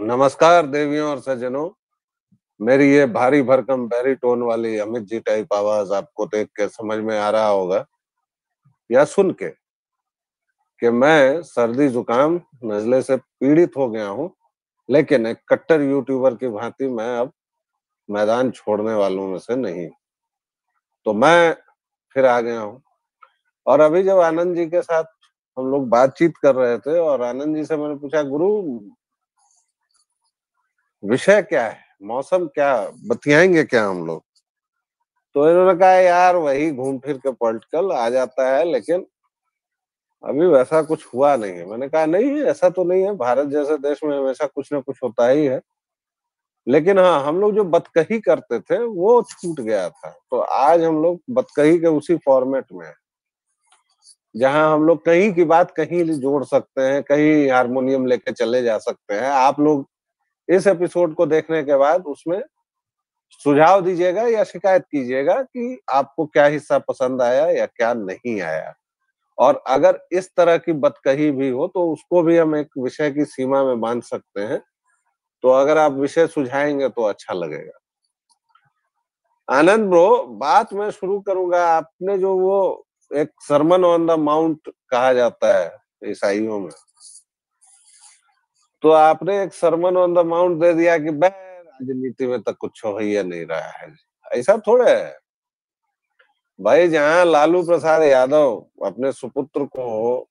नमस्कार देवियों और सज्जनों। मेरी ये भारी भरकम बैरीटोन वाली अमित जी टाइप आवाज आपको देख के समझ में आ रहा होगा या सुन के कि मैं सर्दी जुकाम नजले से पीड़ित हो गया हूँ, लेकिन एक कट्टर यूट्यूबर की भांति मैं अब मैदान छोड़ने वालों में से नहीं। तो मैं फिर आ गया हूँ। और अभी जब आनंद जी के साथ हम लोग बातचीत कर रहे थे और आनंद जी से मैंने पूछा, गुरु विषय क्या है, मौसम क्या बतियाएंगे क्या हम लोग? तो इन्होंने कहा यार वही घूम फिर के पॉलिटिकल आ जाता है, लेकिन अभी वैसा कुछ हुआ नहीं है। मैंने कहा नहीं, ऐसा तो नहीं है, भारत जैसे देश में हमेशा कुछ ना कुछ होता ही है, लेकिन हाँ, हम लोग जो बतकही करते थे वो छूट गया था। तो आज हम लोग बतकही के उसी फॉर्मेट में हैं, जहां हम लोग कहीं की बात कहीं जोड़ सकते हैं, कहीं हारमोनियम लेके चले जा सकते हैं। आप लोग इस एपिसोड को देखने के बाद उसमें सुझाव दीजिएगा या शिकायत कीजिएगा कि आपको क्या हिस्सा पसंद आया या क्या नहीं आया। और अगर इस तरह की बतकही भी हो तो उसको भी हम एक विषय की सीमा में बांध सकते हैं। तो अगर आप विषय सुझाएंगे तो अच्छा लगेगा। आनंद ब्रो, बात मैं शुरू करूंगा। आपने जो वो एक सरमन ऑन द माउंट कहा जाता है ईसाइयों में, तो आपने एक सरमन ऑन द माउंट दे दिया कि बे राजनीति में तो कुछ हो ही नहीं रहा है। ऐसा थोड़े है भाई। जहां लालू प्रसाद यादव अपने सुपुत्र को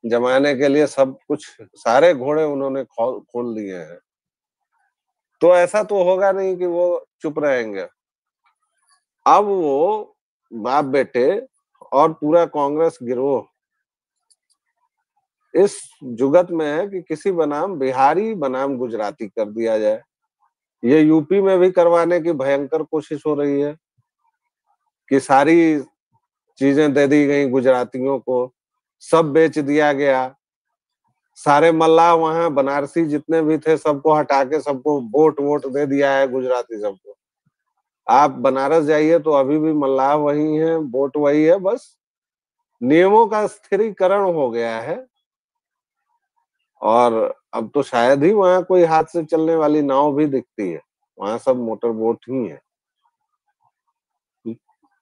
जमाने के लिए सब कुछ, सारे घोड़े उन्होंने खोल दिए हैं, तो ऐसा तो होगा नहीं कि वो चुप रहेंगे। अब वो बाप बेटे और पूरा कांग्रेस गिरोह इस जुगत में है कि किसी बनाम बिहारी बनाम गुजराती कर दिया जाए। ये यूपी में भी करवाने की भयंकर कोशिश हो रही है कि सारी चीजें दे दी गई गुजरातियों को, सब बेच दिया गया। सारे मल्लाह वहां बनारसी जितने भी थे सबको हटा के सबको वोट वोट दे दिया है गुजराती सबको। आप बनारस जाइए तो अभी भी मल्लाह वही है, वोट वही है, बस नियमों का स्थिरीकरण हो गया है। और अब तो शायद ही वहां कोई हाथ से चलने वाली नाव भी दिखती है, वहां सब मोटर बोट ही है।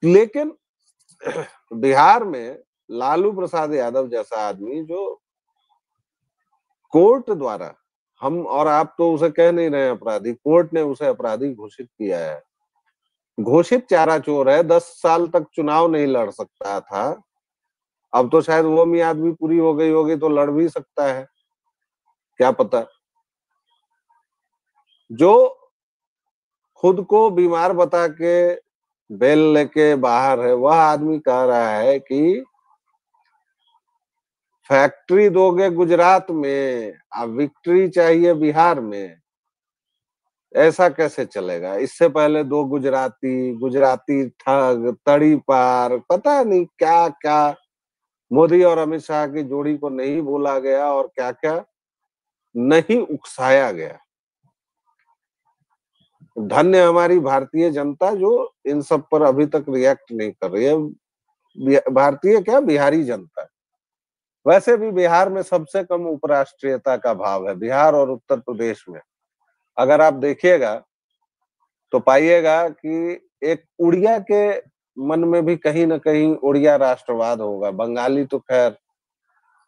लेकिन बिहार में लालू प्रसाद यादव जैसा आदमी जो कोर्ट द्वारा, हम और आप तो उसे कह नहीं रहे अपराधी, कोर्ट ने उसे अपराधी घोषित किया है, घोषित चारा चोर है, 10 साल तक चुनाव नहीं लड़ सकता था। अब तो शायद वो मियाद भी पूरी हो गई होगी तो लड़ भी सकता है, क्या पता। जो खुद को बीमार बता के बेल लेके बाहर है, वह आदमी कह रहा है कि फैक्ट्री दोगे गुजरात में, अब विक्ट्री चाहिए बिहार में। ऐसा कैसे चलेगा? इससे पहले दो गुजराती, गुजराती ठग, तड़ी पार, पता नहीं क्या क्या मोदी और अमित शाह की जोड़ी को नहीं बोला गया और क्या क्या नहीं उकसाया गया। धन्य हमारी भारतीय जनता जो इन सब पर अभी तक रिएक्ट नहीं कर रही है। भारतीय क्या, बिहारी जनता। वैसे भी बिहार में सबसे कम उपराष्ट्रीयता का भाव है, बिहार और उत्तर प्रदेश में। अगर आप देखिएगा तो पाइएगा कि एक उड़िया के मन में भी कहीं ना कहीं उड़िया राष्ट्रवाद होगा। बंगाली तो खैर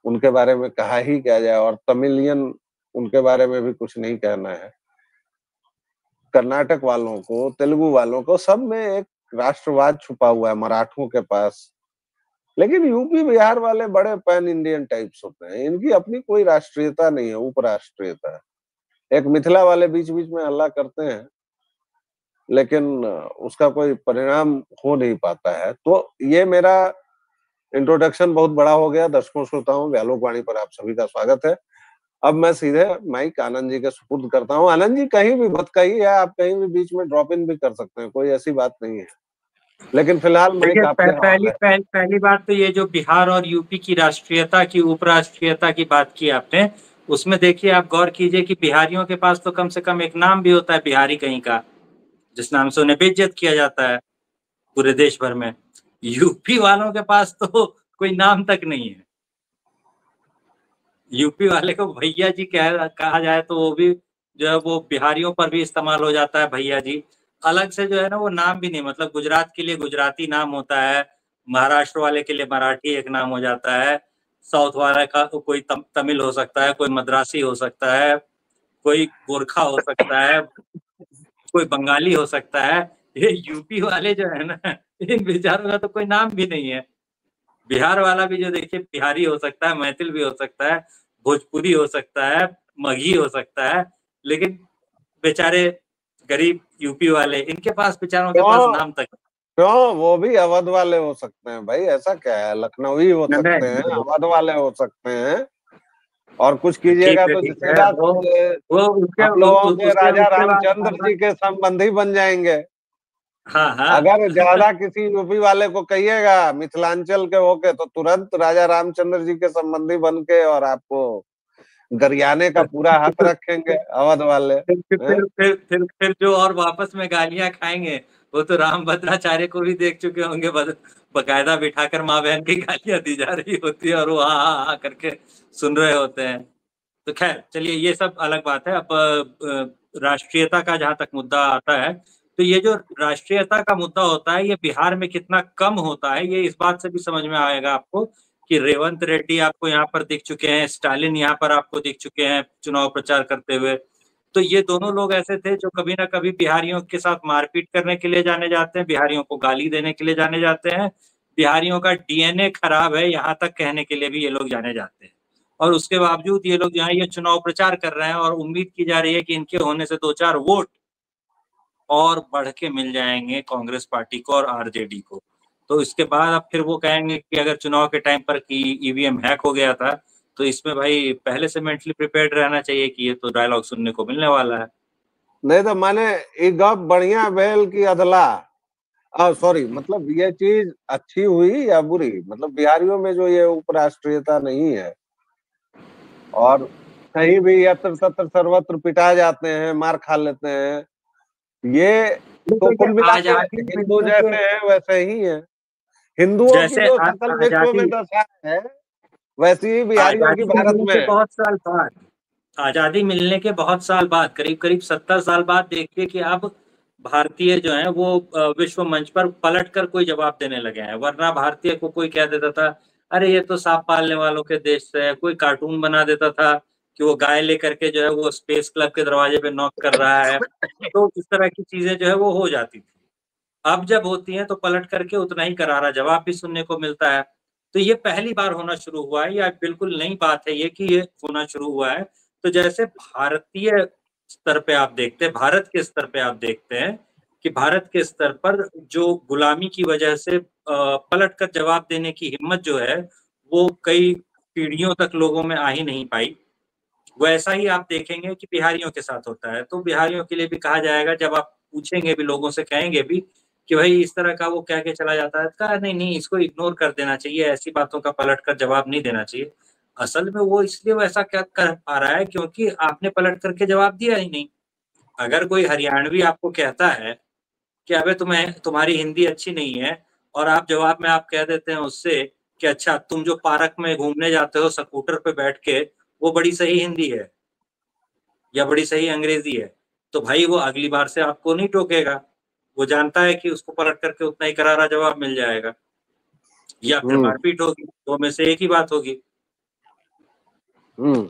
उनके बारे में कहा ही क्या जाए, और तमिलियन उनके बारे में भी कुछ नहीं कहना है। कर्नाटक वालों को, तेलुगु वालों को, सब में एक राष्ट्रवाद छुपा हुआ है, मराठों के पास। लेकिन यूपी बिहार वाले बड़े पैन इंडियन टाइप्स होते हैं, इनकी अपनी कोई राष्ट्रीयता नहीं है, उपराष्ट्रीयता है। एक मिथिला वाले बीच बीच में हल्ला करते हैं, लेकिन उसका कोई परिणाम हो नहीं पाता है। तो ये मेरा इंट्रोडक्शन बहुत बड़ा हो गया। दर्शकों श्रोताओं, व्यालोक वाणी पर आप सभी का स्वागत है। अब मैं सीधे माइक आनंद जी के सुपुर्द करता हूँ। आनंद जी कहीं भी बात कही है, आप कहीं भी बीच में ड्रॉप इन भी कर सकते हैं, कोई ऐसी बात नहीं है, लेकिन फिलहाल माइक देखिए आपके पहली हवाले है। पहली बात तो ये जो बिहार और यूपी की राष्ट्रीयता की, उपराष्ट्रीयता की बात की आपने, उसमें देखिए आप गौर कीजिए कि बिहारियों के पास तो कम से कम एक नाम भी होता है बिहारी कहीं का, जिस नाम से उन्हें बेइज्जत किया जाता है पूरे देश भर में। यूपी वालों के पास तो कोई नाम तक नहीं है। यूपी वाले को भैया जी कहा जाए तो वो भी जो है वो बिहारियों पर भी इस्तेमाल हो जाता है भैया जी। अलग से जो है ना वो नाम भी नहीं, मतलब गुजरात के लिए गुजराती नाम होता है, महाराष्ट्र वाले के लिए मराठी एक नाम हो जाता है, साउथ वाले का कोई तमिल हो सकता है, कोई मद्रासी हो सकता है, कोई गोरखा हो सकता है, कोई बंगाली हो सकता है। ये यूपी वाले जो है ना, इन बेचारों का तो कोई नाम भी नहीं है। बिहार वाला भी जो देखिए बिहारी हो सकता है, मैथिल भी हो सकता है, भोजपुरी हो सकता है, मगही हो सकता है, लेकिन बेचारे गरीब यूपी वाले, इनके पास बेचारों के पास क्यों नाम तक क्यों, वो भी अवध वाले हो सकते हैं भाई, ऐसा क्या है, लखनवी हो सकते हैं, नहीं। अवध वाले हो सकते हैं, और कुछ कीजिएगा तो ठीक है सीधा वो उसके हम लोगों के उसके राजा उसके रामचंद्र बाद जी के संबंधी बन जाएंगे। हाँ हाँ। अगर ज्यादा किसी यूपी वाले को कहिएगा मिथिलांचल के होके, तो तुरंत राजा रामचंद्र जी के संबंधी बन के और आपको गरियाने का पूरा हक रखेंगे अवध वाले। हैं? फिर जो और वापस में गालियां खाएंगे, वो तो राम भद्राचार्य को भी देख चुके होंगे, बकायदा बिठाकर माँ बहन की गालियां दी जा रही होती है और वो हाँ करके सुन रहे होते हैं। तो खैर चलिए, ये सब अलग बात है। अब राष्ट्रीयता का जहां तक मुद्दा आता है, तो ये जो राष्ट्रीयता का मुद्दा होता है, ये बिहार में कितना कम होता है, ये इस बात से भी समझ में आएगा आपको कि रेवंत रेड्डी आपको यहाँ पर दिख चुके हैं, स्टालिन यहाँ पर आपको दिख चुके हैं चुनाव प्रचार करते हुए। तो ये दोनों लोग ऐसे थे जो कभी ना कभी बिहारियों के साथ मारपीट करने के लिए जाने जाते हैं, बिहारियों को गाली देने के लिए जाने जाते हैं, बिहारियों का डीएनए खराब है यहाँ तक कहने के लिए भी ये लोग जाने जाते हैं। और उसके बावजूद ये लोग जो है ये चुनाव प्रचार कर रहे हैं और उम्मीद की जा रही है कि इनके होने से 2-4 वोट और बढ़ के मिल जाएंगे कांग्रेस पार्टी को और आरजेडी को। तो इसके बाद अब फिर वो कहेंगे कि अगर चुनाव के टाइम पर कि ईवीएम हैक हो गया था, तो इसमें भाई पहले से मेंटली प्रिपेयर्ड रहना चाहिए कि ये तो डायलॉग सुनने को मिलने वाला है। नहीं तो माने ये गप बढ़िया भेल की अदला, सॉरी, मतलब ये चीज अच्छी हुई या बुरी, मतलब बिहारियों में जो ये उपराष्ट्रीयता नहीं है और कहीं भी यत्र तत्र सर्वत्र पिटा जाते हैं, मार खा लेते हैं, ये तो कुल मिला के आजादी हिंदू मिलने के जैसे हैं वैसे ही है। हिंदुओं की जैसे जो सकल विश्व आजादी में दशा है, वैसी ही बिहारियों की आजादी भारत मिलने में के है। बहुत साल बाद आजादी मिलने के बहुत साल बाद, करीब करीब 70 साल बाद देखिए कि अब भारतीय जो है वो विश्व मंच पर पलट कर कोई जवाब देने लगे हैं। वरना भारतीय को कोई कह देता था अरे ये तो सांप पालने वालों के देश से है, कोई कार्टून बना देता था कि वो गाय लेकर के जो है वो स्पेस क्लब के दरवाजे पे नॉक कर रहा है। तो इस तरह की चीजें जो है वो हो जाती थी। अब जब होती हैं तो पलट करके उतना ही करारा जवाब भी सुनने को मिलता है। तो ये पहली बार होना शुरू हुआ है, या बिल्कुल नई बात है ये कि ये होना शुरू हुआ है। तो जैसे भारतीय स्तर पे आप देखते हैं, भारत के स्तर पे आप देखते हैं कि भारत के स्तर पर जो गुलामी की वजह से पलट कर जवाब देने की हिम्मत जो है वो कई पीढ़ियों तक लोगों में आ ही नहीं पाई। वैसा ही आप देखेंगे कि बिहारियों के साथ होता है। तो बिहारियों के लिए भी कहा जाएगा, जब आप पूछेंगे भी लोगों से, कहेंगे भी कि भाई इस तरह का वो कह के चला जाता है, कहा नहीं नहीं इसको इग्नोर कर देना चाहिए, ऐसी बातों का पलट कर जवाब नहीं देना चाहिए। असल में वो इसलिए वैसा क्या कर पा रहा है क्योंकि आपने पलट करके जवाब दिया ही नहीं। अगर कोई हरियाणवी आपको कहता है कि अबे तुम्हें तुम्हारी हिंदी अच्छी नहीं है, और आप जवाब में आप कह देते हैं उससे कि अच्छा तुम जो पार्क में घूमने जाते हो स्कूटर पे बैठ के, वो बड़ी सही हिंदी है या बड़ी सही अंग्रेजी है, तो भाई वो अगली बार से आपको नहीं टोकेगा। वो जानता है कि उसको पलट करके उतना ही करारा जवाब मिल जाएगा, या फिर हम्म। मारपीट होगी, दो में से एक ही बात होगी। हम्म।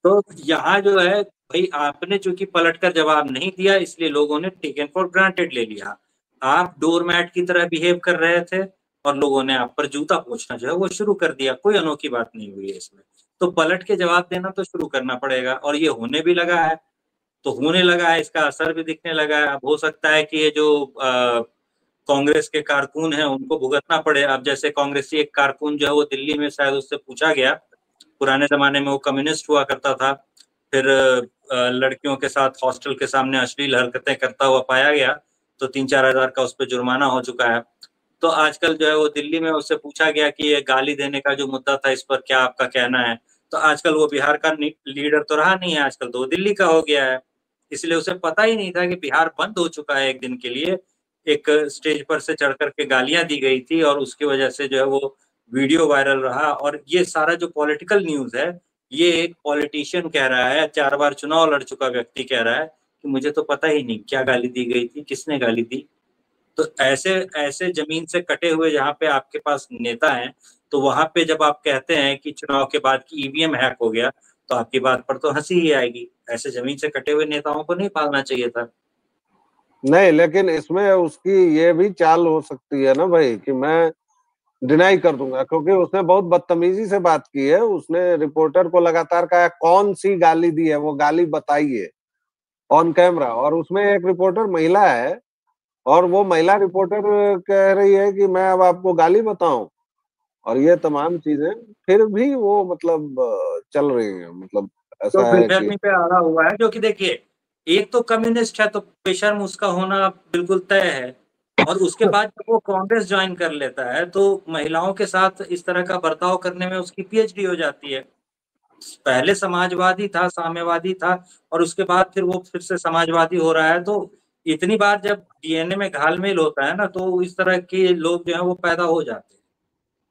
तो यहाँ जो है भाई आपने चूंकि पलट कर जवाब नहीं दिया, इसलिए लोगों ने टेकन फॉर ग्रांटेड ले लिया। आप डोरमैट की तरह बिहेव कर रहे थे और लोगों ने आप पर जूता पोंछना जो है वो शुरू कर दिया। कोई अनोखी बात नहीं हुई है इसमें। तो पलट के जवाब देना तो शुरू करना पड़ेगा, और ये होने भी लगा है। तो होने लगा है, इसका असर भी दिखने लगा है। अब हो सकता है कि ये जो कांग्रेस के कारकुन हैं उनको भुगतना पड़े। अब जैसे कांग्रेसी एक कारकुन जो है वो दिल्ली में, शायद उससे पूछा गया, पुराने जमाने में वो कम्युनिस्ट हुआ करता था, फिर लड़कियों के साथ हॉस्टल के सामने अश्लील हरकतें करता हुआ पाया गया, तो 3-4 हजार का उस पर जुर्माना हो चुका है। तो आजकल जो है वो दिल्ली में उससे पूछा गया कि ये गाली देने का जो मुद्दा था इस पर क्या आपका कहना है। तो आजकल वो बिहार का लीडर तो रहा नहीं है, आजकल तो दिल्ली का हो गया है। इसलिए उसे पता ही नहीं था कि बिहार बंद हो चुका है एक दिन के लिए। एक स्टेज पर से चढ़ करके गालियां दी गई थी और उसकी वजह से जो है वो वीडियो वायरल रहा। और ये सारा जो पॉलिटिकल न्यूज है ये एक पॉलिटिशियन कह रहा है, 4 बार चुनाव लड़ चुका व्यक्ति कह रहा है कि मुझे तो पता ही नहीं क्या गाली दी गई थी, किसने गाली दी। तो ऐसे ऐसे जमीन से कटे हुए जहाँ पे आपके पास नेता हैं, तो वहां पे जब आप कहते हैं कि चुनाव के बाद की ईवीएम हैक हो गया, तो आपकी बात पर तो हंसी ही आएगी। ऐसे जमीन से कटे हुए नेताओं को नहीं पालना चाहिए था। नहीं, लेकिन इसमें उसकी ये भी चाल हो सकती है ना भाई, कि मैं डिनाई कर दूंगा, क्योंकि उसने बहुत बदतमीजी से बात की है। उसने रिपोर्टर को लगातार कहा कौन सी गाली दी है, वो गाली बताइए ऑन कैमरा। और उसमें एक रिपोर्टर महिला है, और वो महिला रिपोर्टर कह रही है कि मैं अब आपको गाली बताऊं, और ये तमाम चीजें फिर भी वो मतलब चल रही हैं। मतलब तो ऐसा है कि बेशर्मी पे अड़ा हुआ है, जो कि देखिए, एक तो कम्युनिस्ट है तो बेशर्म उसका होना बिल्कुल तय है, और उसके बाद जब वो कांग्रेस ज्वाइन कर लेता है तो महिलाओं के साथ इस तरह का बर्ताव करने में उसकी पीएचडी हो जाती है। पहले समाजवादी था, साम्यवादी था, और उसके बाद फिर वो फिर से समाजवादी हो रहा है। तो इतनी बार जब डीएनए में घालमेल होता है ना, तो इस तरह के लोग जो है वो पैदा हो जाते हैं।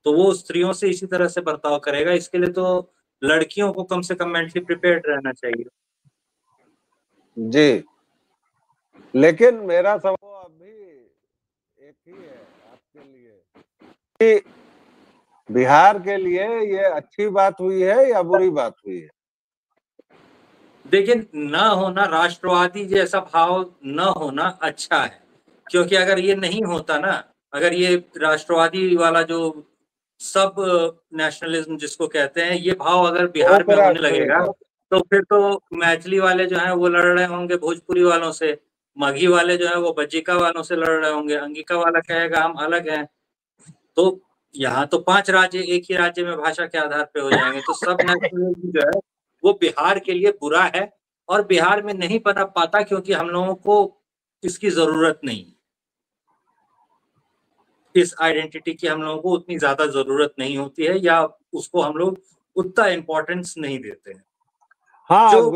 तो वो स्त्रियों से इसी तरह से बर्ताव करेगा। इसके लिए तो लड़कियों को कम से कम मेंटली प्रिपेयर्ड रहना चाहिए। जी। लेकिन मेरा सवाल अभी एक ही है आपके लिए, कि बिहार के लिए ये अच्छी बात हुई है या बुरी बात हुई है? देखिए, न होना, राष्ट्रवादी जैसा भाव न होना अच्छा है, क्योंकि अगर ये नहीं होता ना, अगर ये राष्ट्रवादी वाला जो सब नेशनलिज्म जिसको कहते हैं, ये भाव अगर बिहार में होने लगेगा, उपराष्ट्रवादी। तो फिर तो मैथिली वाले जो हैं वो लड़ रहे होंगे भोजपुरी वालों से, मगही वाले जो है वो बज्जिका वालों से लड़ रहे होंगे, अंगिका वाला कहेगा हम अलग हैं। तो यहाँ तो 5 राज्य एक ही राज्य में भाषा के आधार पे हो जाएंगे। तो सब नेशनलिज्म जो है वो बिहार के लिए बुरा है, और बिहार में नहीं बना पाता क्योंकि हम लोगों को इसकी जरूरत नहीं। इस आइडेंटिटी की हम लोगों को उतनी ज्यादा जरूरत नहीं होती है, या उसको हम लोग उतना इम्पोर्टेंस नहीं देते हैं। हाँ, जो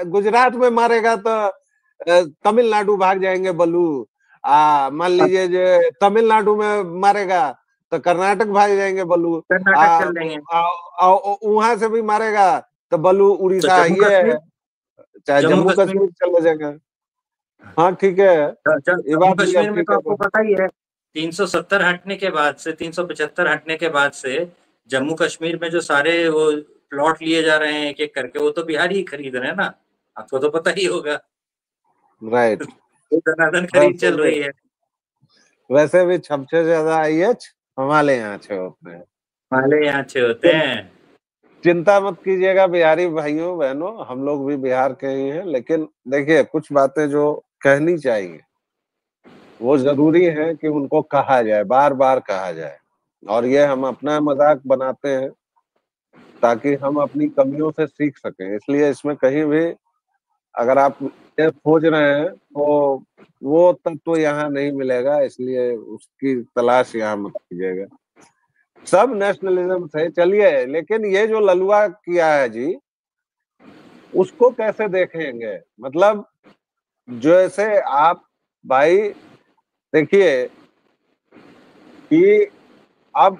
गुजरात में मारेगा तो तमिलनाडु भाग जाएंगे बल्लू। मान लीजिए जो तमिलनाडु में मारेगा तो कर्नाटक भाग जाएंगे बल्लू। कर्नाटक चल देंगे। वहां से भी मारेगा तो बल्लू तो उड़ीसा जम्मू ये कश्मीर, है, चाहे जम्मू जम्मू कश्मीर कश्मीर चले जाएंगे। हाँ ठीक है, ये जम्मू बात भी कश्मीर में आपकी तो आपको कहना। पता ही है, 370 हटने के बाद से, 375 हटने के बाद से जम्मू कश्मीर में जो सारे वो प्लॉट लिए जा रहे हैं एक एक करके, वो तो बिहारी ही खरीद रहे हैं ना। आपको तो पता ही होगा। राइट। तो धनाधन खरीद वैसे चल भी रही है। वैसे भी सबसे ज्यादा आईएच हमारे यहाँ से होते हैं। हमारे यहाँ अच्छे होते हैं। चिंता मत कीजिएगा बिहारी भाइयों बहनों, हम लोग भी बिहार के ही हैं। लेकिन देखिए, कुछ बातें जो कहनी चाहिए वो जरूरी है कि उनको कहा जाए, बार बार कहा जाए। और ये हम अपना मजाक बनाते हैं ताकि हम अपनी कमियों से सीख सकें। इसलिए इसमें कहीं भी अगर आप ये खोज रहे हैं तो वो तत्व यहाँ नहीं मिलेगा, इसलिए उसकी तलाश यहाँ मत कीजिएगा। सब नेशनलिज्म से चलिए, लेकिन ये जो ललुआ किया है जी, उसको कैसे देखेंगे? मतलब जैसे आप भाई देखिए कि अब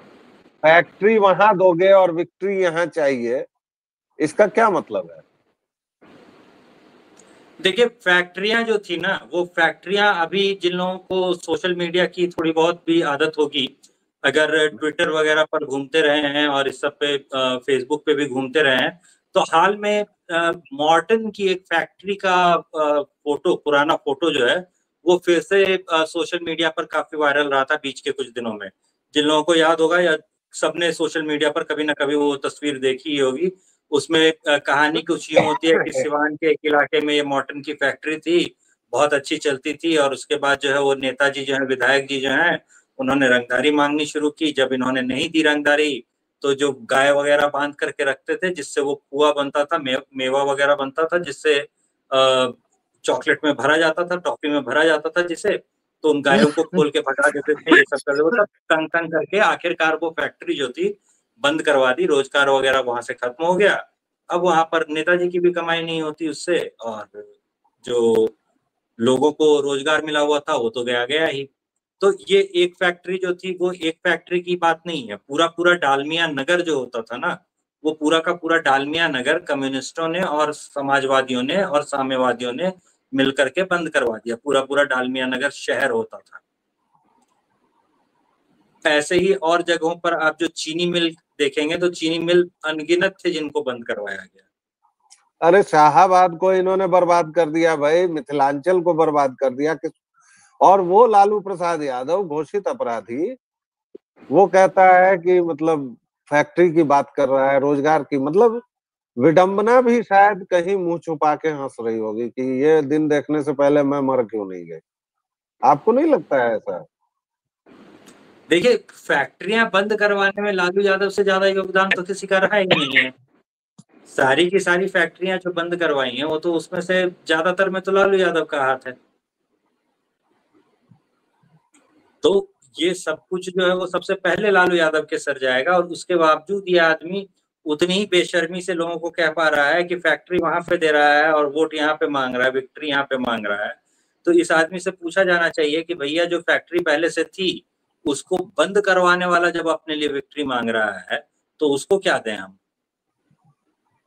फैक्ट्री वहां दोगे और विक्ट्री यहाँ चाहिए, इसका क्या मतलब है? देखिए, फैक्ट्रियां जो थी ना, वो फैक्ट्रियां अभी जिन लोगों को सोशल मीडिया की थोड़ी बहुत भी आदत होगी, अगर ट्विटर वगैरह पर घूमते रहे हैं और इस सब पे फेसबुक पे भी घूमते रहे हैं, तो हाल में मॉर्टन की एक फैक्ट्री का फोटो, पुराना फोटो जो है, वो फिर से सोशल मीडिया पर काफी वायरल रहा था बीच के कुछ दिनों में। जिन लोगों को याद होगा, या सबने सोशल मीडिया पर कभी ना कभी वो तस्वीर देखी ही होगी। उसमें कहानी कुछ यूं होती है कि सिवान के एक इलाके में ये मॉर्टन की फैक्ट्री थी, बहुत अच्छी चलती थी, और उसके बाद जो है वो नेताजी जो है, विधायक जी जो हैं, उन्होंने रंगदारी मांगनी शुरू की। जब इन्होंने नहीं दी रंगदारी, तो जो गाय वगैरह बांध करके रखते थे जिससे वो कुआ बनता था, मेवा वगैरह बनता था, जिससे चॉकलेट में भरा जाता था, टॉफी में भरा जाता था जिसे, तो उन गायों को खोल के भगा देते थे, ये सब कर देते, सब तंग तंग करके आखिरकार वो फैक्ट्री जो थी बंद करवा दी। रोजगार वगैरह वहां से खत्म हो गया। अब वहां पर नेताजी की भी कमाई नहीं होती उससे, और जो लोगों को रोजगार मिला हुआ था वो तो गया गया ही। तो ये एक फैक्ट्री जो थी, वो एक फैक्ट्री की बात नहीं है, पूरा पूरा डालमिया नगर जो होता था ना, वो पूरा का पूरा डालमिया नगर कम्युनिस्टों ने और समाजवादियों ने और साम्यवादियों ने मिलकर के बंद करवा दिया। पूरा पूरा डालमिया नगर शहर होता था। ऐसे ही और जगहों पर आप जो चीनी मिल देखेंगे तो चीनी मिल अनगिनत थे जिनको बंद करवाया गया। अरे शाहाबाद को इन्होंने बर्बाद कर दिया भाई, मिथिलांचल को बर्बाद कर दिया। और वो लालू प्रसाद यादव घोषित अपराधी, वो कहता है कि मतलब फैक्ट्री की बात कर रहा है, रोजगार की। मतलब विडंबना भी शायद कहीं मुंह छुपा के हंस रही होगी कि ये दिन देखने से पहले मैं मर क्यों नहीं गई। आपको नहीं लगता है ऐसा? देखिए, फैक्ट्रियां बंद करवाने में लालू यादव से ज्यादा योगदान तो किसी का रहा ही नहीं है। सारी की सारी फैक्ट्रियां जो बंद करवाई हैं वो तो उसमें से ज्यादातर में तो लालू यादव का हाथ है। तो ये सब कुछ जो है वो सबसे पहले लालू यादव के सर जाएगा, और उसके बावजूद ये आदमी उतनी ही बेशर्मी से लोगों को कह पा रहा है कि फैक्ट्री वहां पे दे रहा है और वोट यहाँ पे मांग रहा है, विक्ट्री यहाँ पे मांग रहा है। तो इस आदमी से पूछा जाना चाहिए कि भैया जो फैक्ट्री पहले से थी उसको बंद करवाने वाला जब अपने लिए विक्ट्री मांग रहा है तो उसको क्या दें हम?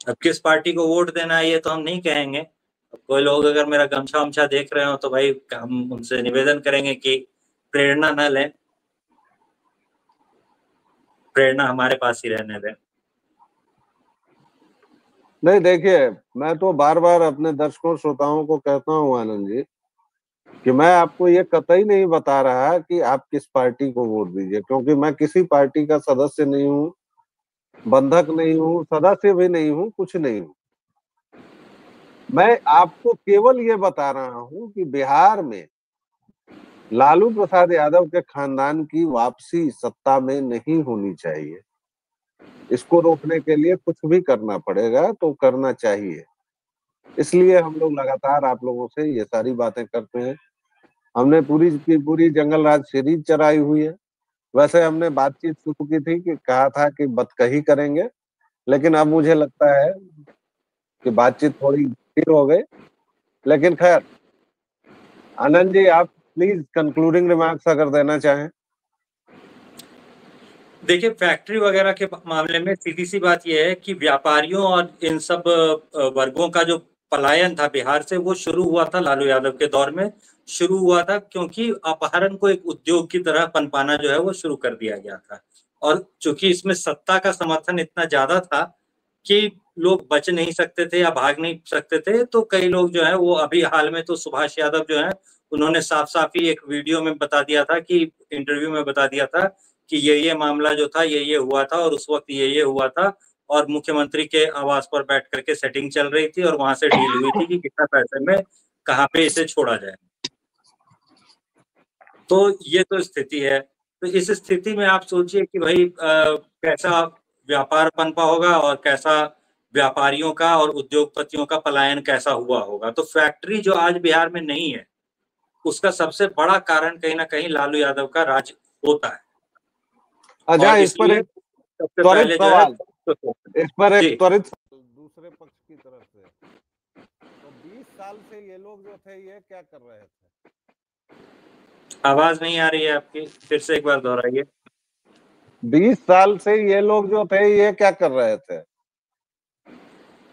अब किस पार्टी को वोट देना है ये तो हम नहीं कहेंगे। अब कोई लोग अगर मेरा गमछा वमछा देख रहे हो तो भाई हम उनसे निवेदन करेंगे कि प्रेरणा न लें, प्रेरणा हमारे पास ही रहने दें। नहीं, देखिए, मैं तो बार बार अपने दर्शकों श्रोताओं को कहता हूँ आनंद जी, कि मैं आपको ये कतई नहीं बता रहा कि आप किस पार्टी को वोट दीजिए, क्योंकि मैं किसी पार्टी का सदस्य नहीं हूँ, बंधक नहीं हूँ, सदस्य भी नहीं हूँ, कुछ नहीं हूँ। मैं आपको केवल ये बता रहा हूँ कि बिहार में लालू प्रसाद यादव के खानदान की वापसी सत्ता में नहीं होनी चाहिए। इसको रोकने के लिए कुछ भी करना पड़ेगा, तो करना चाहिए। इसलिए हम लोग लगातार आप लोगों से ये सारी बातें करते हैं। हमने पूरी की पूरी जंगल राज सीरीज चलाई हुई है। वैसे हमने बातचीत शुरू की थी कि कहा था कि बतकही करेंगे, लेकिन अब मुझे लगता है कि बातचीत थोड़ी स्थिर हो गई। लेकिन खैर, आनंद जी, आप प्लीज कंक्लूडिंग रिमार्क्स अगर देना चाहें। देखिए, फैक्ट्री वगैरह के मामले में सीधी सी बात यह है कि व्यापारियों और इन सब वर्गों का जो पलायन था बिहार से वो शुरू हुआ था लालू यादव के दौर में। शुरू हुआ था क्योंकि अपहरण को एक उद्योग की तरह पनपाना जो है वो शुरू कर दिया गया था, और चूंकि इसमें सत्ता का समर्थन इतना ज्यादा था कि लोग बच नहीं सकते थे या भाग नहीं सकते थे, तो कई लोग जो है वो अभी हाल में तो सुभाष यादव जो है उन्होंने साफ साफ ही एक वीडियो में बता दिया था कि इंटरव्यू में बता दिया था कि ये मामला जो था ये हुआ था और उस वक्त ये हुआ था, और मुख्यमंत्री के आवास पर बैठ करके सेटिंग चल रही थी और वहां से डील हुई थी कि कितना पैसे में कहाँ पे इसे छोड़ा जाए। तो ये तो स्थिति है। तो इस स्थिति में आप सोचिए कि भाई कैसा व्यापार पनपा होगा और कैसा व्यापारियों का और उद्योगपतियों का पलायन कैसा हुआ होगा। तो फैक्ट्री जो आज बिहार में नहीं है उसका सबसे बड़ा कारण कहीं ना कहीं लालू यादव का राज होता है। अच्छा, और इस पर इसलिए एक सबसे त्वरित पहले जो है सवाल, इस पर एक जी, त्वरित सवाल दूसरे पक्ष की तरफ से। तो 20 साल से ये लोग जो थे ये क्या कर रहे थे? आवाज नहीं आ रही है आपकी, फिर से एक बार दोहराइए। 20 साल से ये लोग जो थे ये क्या कर रहे थे?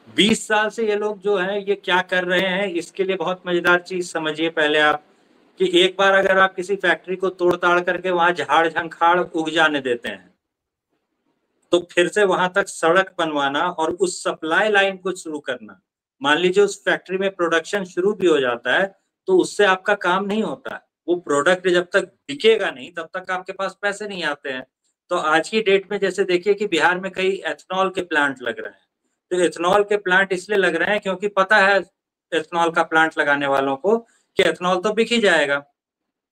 20 साल से ये लोग जो है ये क्या कर रहे हैं, इसके लिए बहुत मजेदार चीज समझिए पहले आप, कि एक बार अगर आप किसी फैक्ट्री को तोड़ ताड़ करके वहां झाड़ झंखाड़ उग जाने देते हैं तो फिर से वहां तक सड़क बनवाना और उस सप्लाई लाइन को शुरू करना, मान लीजिए उस फैक्ट्री में प्रोडक्शन शुरू भी हो जाता है तो उससे आपका काम नहीं होता है। वो प्रोडक्ट जब तक बिकेगा नहीं तब तक आपके पास पैसे नहीं आते हैं। तो आज की डेट में जैसे देखिए कि बिहार में कई एथनॉल के प्लांट लग रहे हैं। तो एथनॉल के प्लांट इसलिए लग रहे हैं क्योंकि पता है एथनॉल का प्लांट लगाने वालों को कि एथनॉल तो बिक ही जाएगा,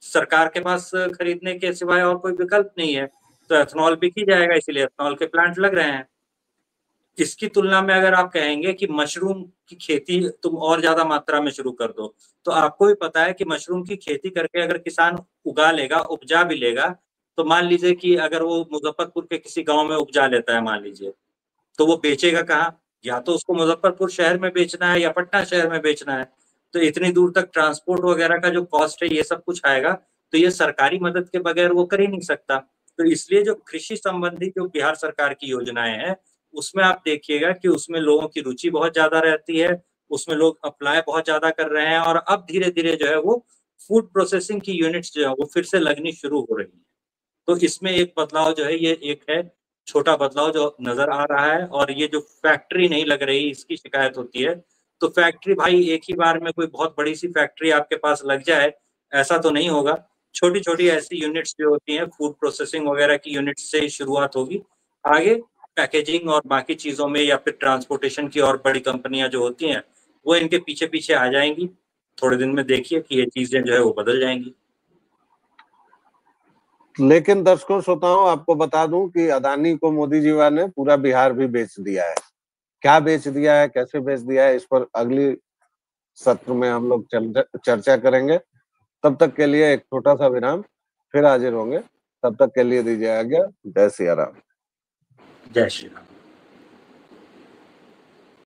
सरकार के पास खरीदने के सिवाय और कोई विकल्प नहीं है, तो एथनॉल बिक ही जाएगा, इसीलिए एथनॉल के प्लांट लग रहे हैं। इसकी तुलना में अगर आप कहेंगे कि मशरूम की खेती तुम और ज्यादा मात्रा में शुरू कर दो, तो आपको भी पता है कि मशरूम की खेती करके अगर किसान उगा लेगा, उपजा भी लेगा, तो मान लीजिए कि अगर वो मुजफ्फरपुर के किसी गांव में उपजा लेता है मान लीजिए, तो वो बेचेगा कहाँ? या तो उसको मुजफ्फरपुर शहर में बेचना है या पटना शहर में बेचना है। तो इतनी दूर तक ट्रांसपोर्ट वगैरह का जो कॉस्ट है ये सब कुछ आएगा, तो ये सरकारी मदद के बगैर वो कर ही नहीं सकता। तो इसलिए जो कृषि संबंधी जो बिहार सरकार की योजनाएं हैं उसमें आप देखिएगा कि उसमें लोगों की रुचि बहुत ज़्यादा रहती है, उसमें लोग अप्लाई बहुत ज़्यादा कर रहे हैं और अब धीरे-धीरे जो है वो फूड प्रोसेसिंग की यूनिट्स जो है वो फिर से लगनी शुरू हो रही हैं। तो इसमें एक बदलाव जो है ये एक है, छोटा बदलाव जो नज़र आ रहा है और ये जो फैक्ट्री नहीं लग रही इसकी शिकायत होती है। तो फैक्ट्री भाई एक ही बार में कोई बहुत बड़ी-सी फैक्ट्री आपके पास लग जाए, ऐसा तो नहीं होगा। छोटी-छोटी ऐसी यूनिट्स जो होती हैं फूड प्रोसेसिंग वगैरह की यूनिट्स से ही शुरुआत होगी। आगे पैकेजिंग और बाकी चीज़ों में या फिर ट्रांसपोर्टेशन की और बड़ी कंपनियाँ जो होती हैं, वो इनके पीछे-पीछे आ जाएँगी। थोड़े दिन में देखिए कि ये चीज़ें जो है वो बदल जाएँगी। लेकिन दर्शकों श्रोताओं आपको बता दूं कि अदानी को मोदी जी ने पूरा बिहार भी बेच दिया है। क्या बेच दिया है, कैसे बेच दिया है, इस पर अगली सत्र में हम लोग चर्चा करेंगे। तब तक के लिए एक छोटा सा विराम, फिर हाजिर होंगे। तब तक के लिए दीजिए आज्ञा। जय सिया राम। जय श्री राम।